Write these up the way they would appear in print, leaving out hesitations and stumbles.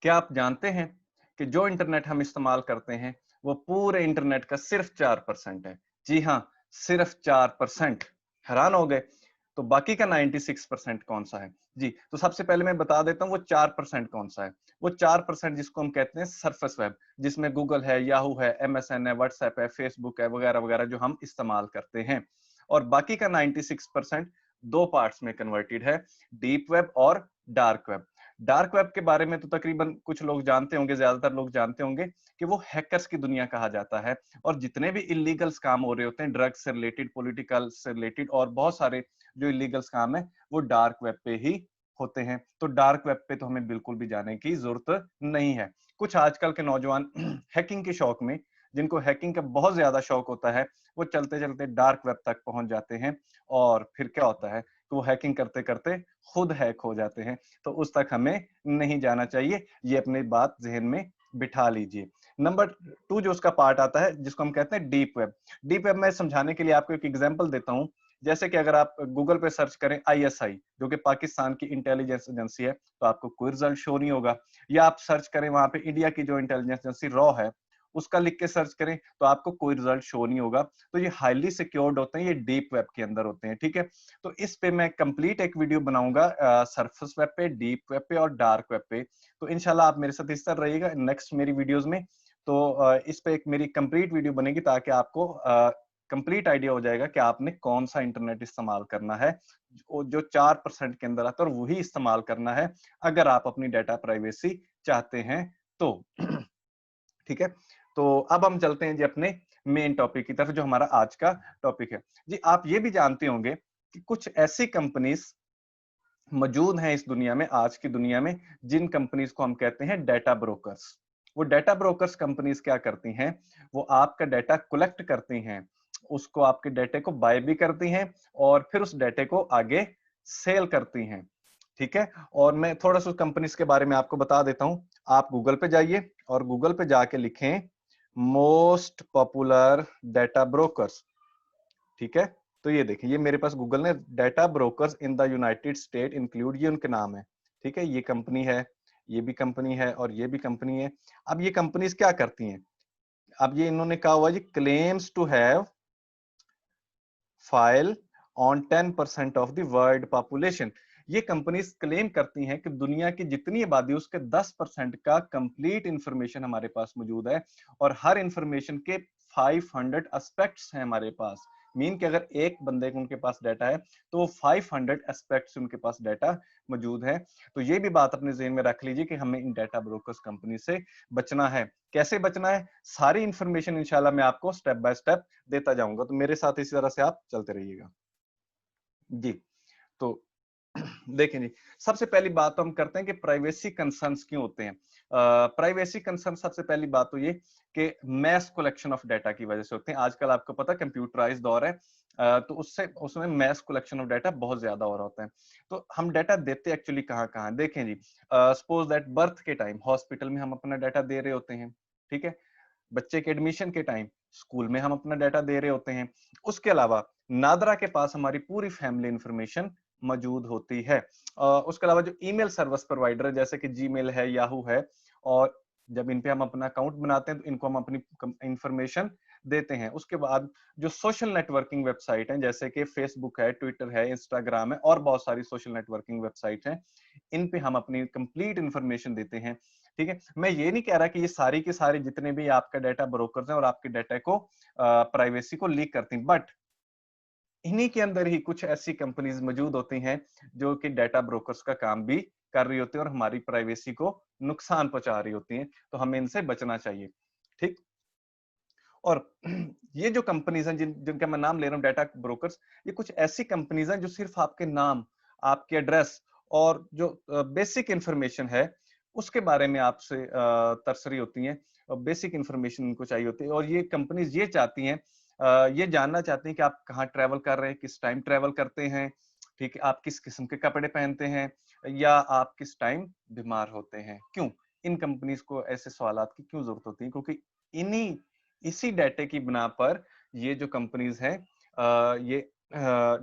क्या आप जानते हैं कि जो इंटरनेट हम इस्तेमाल करते हैं वो पूरे इंटरनेट का सिर्फ 4% है। जी हाँ, सिर्फ 4%। हैरान हो गए? तो बाकी का 96% कौन सा है? जी, तो सबसे पहले मैं बता देता हूँ वो 4% कौन सा है। वो 4% जिसको हम कहते हैं सरफेस वेब, जिसमें गूगल है, याहू है, एमएसएन है, व्हाट्सएप है, फेसबुक है, वगैरह वगैरह जो हम इस्तेमाल करते हैं। और बाकी का 96% दो पार्ट्स में कन्वर्टेड है, डीप वेब और डार्क वेब। डार्क वेब के बारे में तो तकरीबन कुछ लोग जानते होंगे, ज्यादातर लोग जानते होंगे कि वो हैकर्स की दुनिया कहा जाता है, और जितने भी इलीगल्स काम हो रहे होते हैं, ड्रग्स से रिलेटेड, पॉलिटिकल से रिलेटेड, और बहुत सारे जो इलीगल्स काम है वो डार्क वेब पे ही होते हैं। तो डार्क वेब पे तो हमें बिल्कुल भी जाने की जरूरत नहीं है। कुछ आजकल के नौजवान हैकिंग के शौक में, जिनको हैकिंग का बहुत ज्यादा शौक होता है, वो चलते चलते डार्क वेब तक पहुंच जाते हैं, और फिर क्या होता है कि वो हैकिंग करते करते खुद हैक हो जाते हैं। तो उस तक हमें नहीं जाना चाहिए, ये अपनी बात जहन में बिठा लीजिए। नंबर 2 जो उसका पार्ट आता है, जिसको हम कहते हैं डीप वेब। डीप वेब में समझाने के लिए आपको एक एग्जांपल देता हूं। जैसे कि अगर आप गूगल पे सर्च करें आईएसआई, जो कि पाकिस्तान की इंटेलिजेंस एजेंसी है, तो आपको कोई रिजल्ट शो नहीं होगा। या आप सर्च करें वहां पे इंडिया की जो इंटेलिजेंस एजेंसी रॉ है, उसका लिख के सर्च करें तो आपको कोई रिजल्ट शो नहीं होगा। तो ये हाईली सिक्योर्ड होते हैं, ये डीप वेब के अंदर होते हैं, ठीक है। तो इस पे मैं कंप्लीट एक वीडियो बनाऊंगा, सरफेस वेब पे, डीप वेब पे और डार्क वेब पे। तो इंशाल्लाह आप मेरे साथ इस तरह रहिएगा नेक्स्ट मेरी वीडियोस में। तो इस पे एक मेरी कंप्लीट वीडियो बनेगी, ताकि आपको कंप्लीट आइडिया हो जाएगा कि आपने कौन सा इंटरनेट इस्तेमाल करना है, जो 4% के अंदर आता है, और वही इस्तेमाल करना है अगर आप अपनी डाटा प्राइवेसी चाहते हैं तो। ठीक है। तो अब हम चलते हैं जी अपने मेन टॉपिक की तरफ, जो हमारा आज का टॉपिक है। जी, आप ये भी जानते होंगे कि कुछ ऐसी कंपनीज मौजूद हैं इस दुनिया में, आज की दुनिया में, जिन कंपनीज को हम कहते हैं डाटा ब्रोकर्स। वो डाटा ब्रोकर्स कंपनीज क्या करती हैं? वो आपका डाटा कलेक्ट करती हैं, उसको, आपके डाटे को बाय भी करती हैं, और फिर उस डाटे को आगे सेल करती हैं। ठीक है। और मैं थोड़ा सा उस कंपनीज के बारे में आपको बता देता हूं। आप गूगल पे जाइए और गूगल पे जाके लिखें मोस्ट पॉपुलर डाटा ब्रोकर्स। ठीक है। तो ये देखिए, ये मेरे पास गूगल ने data brokers in the United state include, ये उनके नाम है। ठीक है, ये कंपनी है, ये भी कंपनी है, और ये भी कंपनी है। अब ये कंपनीज क्या करती हैं? अब ये इन्होंने कहा हुआ जी, claims to have file on 10% of the world population. ये कंपनीज क्लेम करती हैं कि दुनिया की जितनी आबादी उसके 10% का कंप्लीट इंफॉर्मेशन हमारे पास मौजूद है, और हर इंफॉर्मेशन के 500 एस्पेक्ट्स हैं हमारे पास। मीन कि अगर एक बंदे को उनके पास डाटा है, तो 500 एस्पेक्ट्स उनके पास डाटा मौजूद है। तो ये भी बात अपने ज़हन में रख लीजिए कि हमें इन डाटा ब्रोकर्स कंपनी से बचना है। कैसे बचना है? सारी इंफॉर्मेशन इंशाल्लाह मैं आपको स्टेप बाय स्टेप देता जाऊंगा, तो मेरे साथ इसी तरह से आप चलते रहिएगा जी। तो देखें जी, सबसे पहली बात तो हम करते हैं कि प्राइवेसी कंसर्न्स क्यों होते हैं। प्राइवेसी कंसर्न, सबसे पहली बात तो ये कि मैस कलेक्शन ऑफ डाटा की वजह से होते हैं। आजकल आपको पता है कंप्यूटराइज्ड दौर है, तो उससे उसमें मैस कलेक्शन ऑफ डाटा बहुत ज्यादा हो रहा होता है। तो हम डाटा देते एक्चुअली कहाँ कहाँ? देखें जी, सपोज दैट बर्थ के टाइम हॉस्पिटल में हम अपना डाटा दे रहे होते हैं, ठीक है। बच्चे के एडमिशन के टाइम स्कूल में हम अपना डाटा दे रहे होते हैं। उसके अलावा नादरा के पास हमारी पूरी फैमिली इंफॉर्मेशन मौजूद होती है। उसके अलावा जो ईमेल सर्विस प्रोवाइडर है, जैसे कि जीमेल है, याहू है, और जब इन पे हम अपना अकाउंट बनाते हैं तो इनको हम अपनी इंफॉर्मेशन देते हैं। उसके बाद जो सोशल नेटवर्किंग वेबसाइट है, जैसे कि फेसबुक है, ट्विटर है, इंस्टाग्राम है, और बहुत सारी सोशल नेटवर्किंग वेबसाइट हैं, इन पे हम अपनी कंप्लीट इंफॉर्मेशन देते हैं। ठीक है। मैं ये नहीं कह रहा कि ये सारी की सारी जितने भी आपका डाटा ब्रोकर्स हैं और आपके डाटा को प्राइवेसी को लीक करती हैं, बट इन्हीं के अंदर ही कुछ ऐसी कंपनीज मौजूद होती हैं जो कि डाटा ब्रोकर्स का काम भी कर रही होती है और हमारी प्राइवेसी को नुकसान पहुंचा रही होती हैं। तो हमें इनसे बचना चाहिए। ठीक। और ये जो कंपनीज हैं जिनका मैं नाम ले रहा हूँ डाटा ब्रोकर्स, ये कुछ ऐसी कंपनीज हैं जो सिर्फ आपके नाम, आपके एड्रेस, और जो बेसिक इंफॉर्मेशन है उसके बारे में आपसे तरसरी होती हैं। बेसिक इंफॉर्मेशन उनको चाहिए होती है, और ये कंपनीज ये चाहती हैं, ये जानना चाहती हैं कि आप कहाँ ट्रैवल कर रहे हैं, किस टाइम ट्रैवल करते हैं, ठीक है, आप किस किस्म के कपड़े पहनते हैं, या आप किस टाइम बीमार होते हैं। क्यों इन कंपनीज को ऐसे सवालात की क्यों जरूरत होती है? क्योंकि इन्हीं इसी डाटे की बिना पर ये जो कंपनीज हैं, ये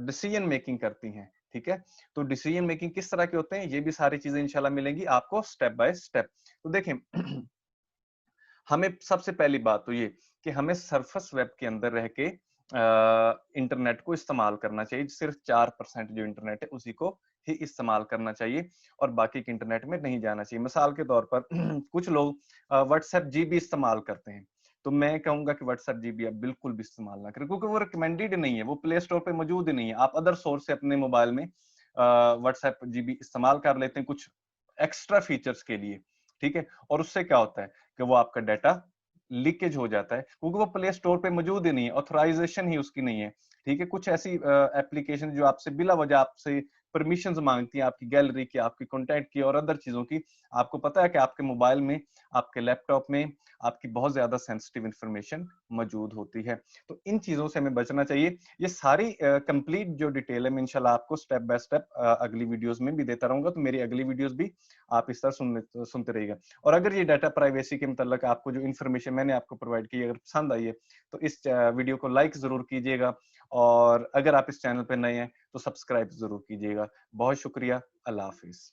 डिसीजन मेकिंग करती हैं। ठीक है। तो डिसीजन मेकिंग किस तरह के होते हैं, ये भी सारी चीजें इंशाल्लाह मिलेंगी आपको स्टेप बाय स्टेप। तो देखें हमें सबसे पहली बात तो ये कि हमें सरफेस वेब के अंदर रह के इंटरनेट को इस्तेमाल करना चाहिए। सिर्फ 4% जो इंटरनेट है उसी को ही इस्तेमाल करना चाहिए और बाकी के इंटरनेट में नहीं जाना चाहिए। मिसाल के तौर पर कुछ लोग व्हाट्सएप जीबी इस्तेमाल करते हैं, तो मैं कहूंगा कि व्हाट्सएप जीबी आप बिल्कुल भी इस्तेमाल ना करें, क्योंकि वो रिकमेंडेड नहीं है, वो प्ले स्टोर पे मौजूद ही नहीं है। आप अदर सोर्स से अपने मोबाइल में व्हाट्सएप जीबी इस्तेमाल कर लेते हैं कुछ एक्स्ट्रा फीचर्स के लिए, ठीक है। और उससे क्या होता है कि वो आपका डाटा लीकेज हो जाता है, क्योंकि वो प्ले स्टोर पे मौजूद ही नहीं है, ऑथराइजेशन ही उसकी नहीं है, ठीक है। कुछ ऐसी एप्लीकेशन जो आपसे बिला वजह आपसे परमिशंस मांगती हैं, आपकी गैलरी की, आपकी कॉन्टैक्ट की और अदर चीजों की। आपको पता है कि आपके मोबाइल में, आपके लैपटॉप में आपकी बहुत ज्यादा सेंसिटिव इंफॉर्मेशन मौजूद होती है, तो इन चीजों से हमें बचना चाहिए। ये सारी कंप्लीट जो डिटेल है मैं इंशाल्लाह आपको स्टेप बाय स्टेप अगली वीडियोस में भी देता रहूंगा, तो मेरी अगली वीडियोस भी आप इस तरह सुनते रहिएगा। और अगर ये डाटा प्राइवेसी के मतलब आपको जो इन्फॉर्मेशन मैंने आपको प्रोवाइड की अगर पसंद आई है तो इस वीडियो को लाइक जरूर कीजिएगा, और अगर आप इस चैनल पर नए हैं तो सब्सक्राइब जरूर कीजिएगा। बहुत शुक्रिया। अल्लाह हाफिज।